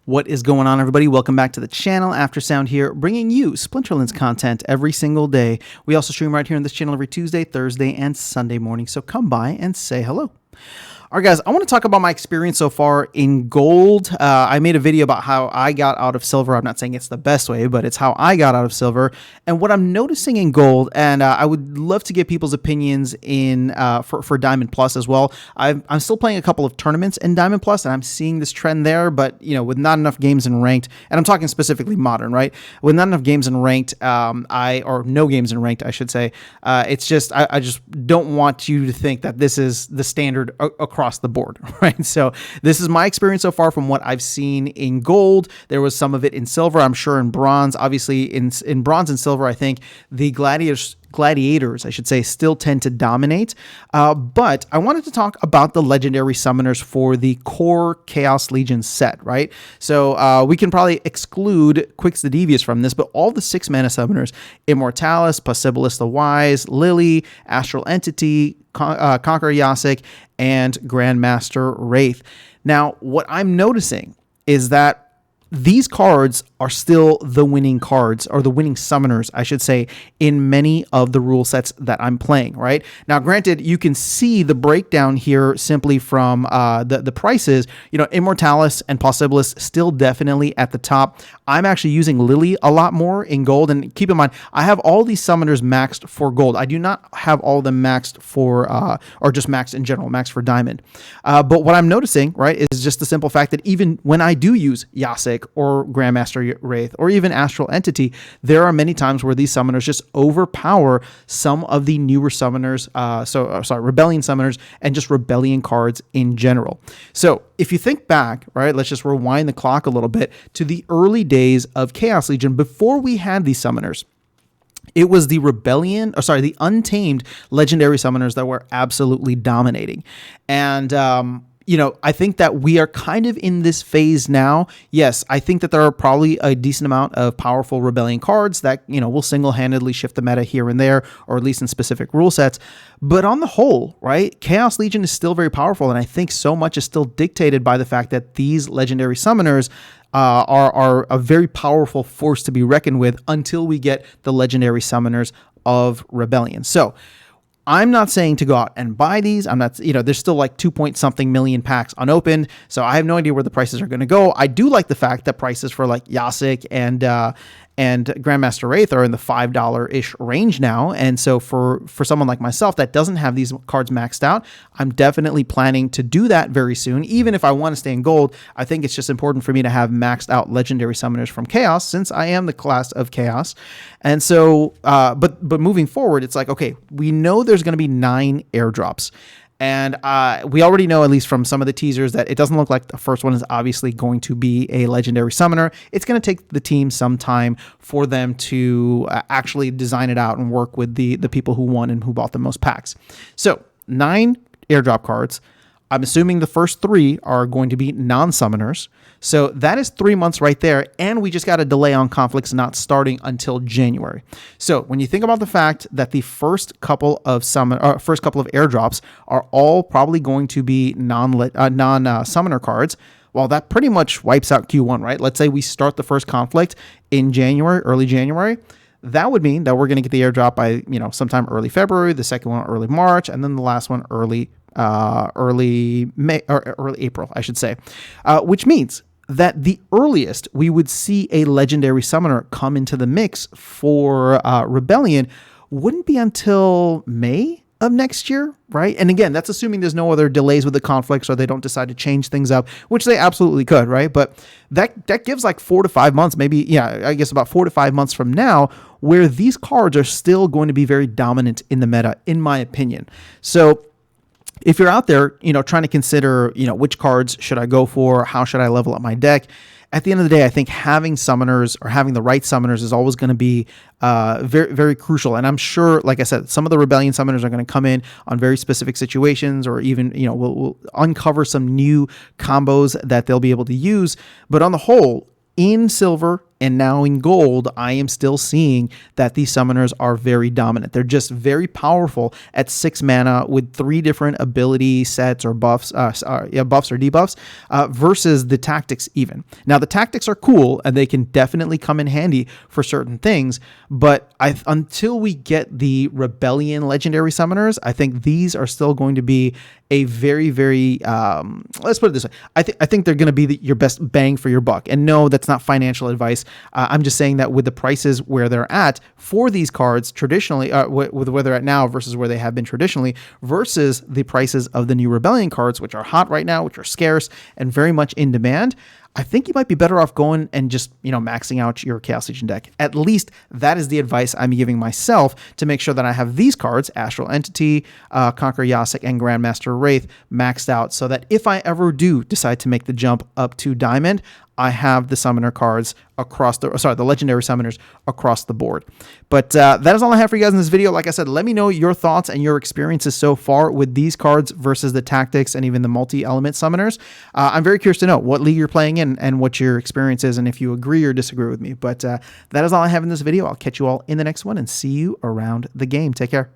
What is going on, everybody? Welcome back to the channel. Aftersound here, bringing you Splinterlands content every single day. We also stream right here on this channel every Tuesday, Thursday, and Sunday morning, so come by and say hello. All right, guys, I want to talk about my experience so far in gold. I made a video about how I got out of silver. I'm not saying it's the best way, but it's how I got out of silver. And what I'm noticing in gold, and I would love to get people's opinions in for Diamond Plus as well. I'm still playing a couple of tournaments in Diamond Plus, and I'm seeing this trend there. But you know, with not enough games in ranked, and I'm talking specifically modern, right? With not enough games in ranked, or no games in ranked, I should say. It's just I just don't want you to think that this is the standard across the board, right? So this is my experience so far from what I've seen in gold. There was some of it in silver, I'm sure in bronze. Obviously in bronze and silver, I think the gladiators, I should say, still tend to dominate. But I wanted to talk about the legendary summoners for the core Chaos Legion set, right? So we can probably exclude Quix the Devious from this, but all the 6-mana summoners, Immortalis, Possibilis the Wise, Lily, Astral Entity, Conqueror Yasic, and Grandmaster Wraith. Now, what I'm noticing is that these cards are still the winning cards, or the winning summoners, I should say, in many of the rule sets that I'm playing, right? Now, granted, you can see the breakdown here simply from the prices. You know, Immortalis and Possibilis still definitely at the top. I'm actually using Lily a lot more in gold, and keep in mind, I have all these summoners maxed for gold. I do not have all of them maxed for, or just maxed in general, maxed for diamond. But what I'm noticing, right, is just the simple fact that even when I do use Yasic or Grandmaster Wraith or even Astral Entity, there are many times where these summoners just overpower some of the newer summoners, Rebellion summoners and just Rebellion cards in general. So if you think back, right, let's just rewind the clock a little bit to the early days of Chaos Legion before we had these summoners. It was the the Untamed legendary summoners that were absolutely dominating. And, you know, I think that we are kind of in this phase now. Yes, I think that there are probably a decent amount of powerful Rebellion cards that, you know, will single-handedly shift the meta here and there, or at least in specific rule sets. But on the whole, right, Chaos Legion is still very powerful, and I think so much is still dictated by the fact that these legendary summoners are a very powerful force to be reckoned with until we get the legendary summoners of Rebellion. So I'm not saying to go out and buy these. I'm not, you know, there's still like 2-point-something million packs unopened, so I have no idea where the prices are going to go. I do like the fact that prices for like Yasic and Grandmaster Wraith are in the $5-ish range now. And so for someone like myself that doesn't have these cards maxed out, I'm definitely planning to do that very soon. Even if I want to stay in gold, I think it's just important for me to have maxed out legendary summoners from Chaos, since I am the class of Chaos. And so, but moving forward, it's like, okay, we know there's going to be 9 airdrops. And we already know, at least from some of the teasers, that it doesn't look like the first one is obviously going to be a legendary summoner. It's going to take the team some time for them to actually design it out and work with the people who won and who bought the most packs. So 9 airdrop cards. I'm assuming the first 3 are going to be non-summoners. So that is 3 months right there. And we just got a delay on conflicts not starting until January. So when you think about the fact that the first couple of airdrops are all probably going to be non-summoner cards, well, that pretty much wipes out Q1, right? Let's say we start the first conflict in January, early January. That would mean that we're going to get the airdrop by, you know, sometime early February, the second one early March, and then the last one early May, or early April, I should say, which means that the earliest we would see a legendary summoner come into the mix for Rebellion wouldn't be until May of next year, right? And again, that's assuming there's no other delays with the conflicts or they don't decide to change things up, which they absolutely could, right? But that gives like 4 to 5 months, maybe, yeah, I guess about 4 to 5 months from now, where these cards are still going to be very dominant in the meta, in my opinion. So if you're out there, you know, trying to consider, you know, which cards should I go for? How should I level up my deck? At the end of the day, I think having summoners, or having the right summoners, is always going to be very, very crucial. And I'm sure, like I said, some of the Rebellion summoners are going to come in on very specific situations, or even, you know, we'll uncover some new combos that they'll be able to use. But on the whole, in silver And now in gold, I am still seeing that these summoners are very dominant. They're just very powerful at 6 mana with 3 different ability sets or buffs, buffs or debuffs, versus the tactics even. Now, the tactics are cool and they can definitely come in handy for certain things, but until we get the Rebellion legendary summoners, I think these are still going to be a very, very, let's put it this way. I think they're going to be your best bang for your buck. And no, that's not financial advice. I'm just saying that with the prices where they're at for these cards traditionally, with where they're at now versus where they have been traditionally, versus the prices of the new Rebellion cards, which are hot right now, which are scarce and very much in demand, I think you might be better off going and just, maxing out your Chaos Legion deck. At least that is the advice I'm giving myself to make sure that I have these cards, Astral Entity, Conqueror Yasik, and Grandmaster Wraith, maxed out so that if I ever do decide to make the jump up to Diamond, I have the summoner cards the legendary summoners across the board. But that is all I have for you guys in this video. Like I said, let me know your thoughts and your experiences so far with these cards versus the tactics and even the multi-element summoners. I'm very curious to know what league you're playing in and what your experience is and if you agree or disagree with me. But that is all I have in this video. I'll catch you all in the next one and see you around the game. Take care.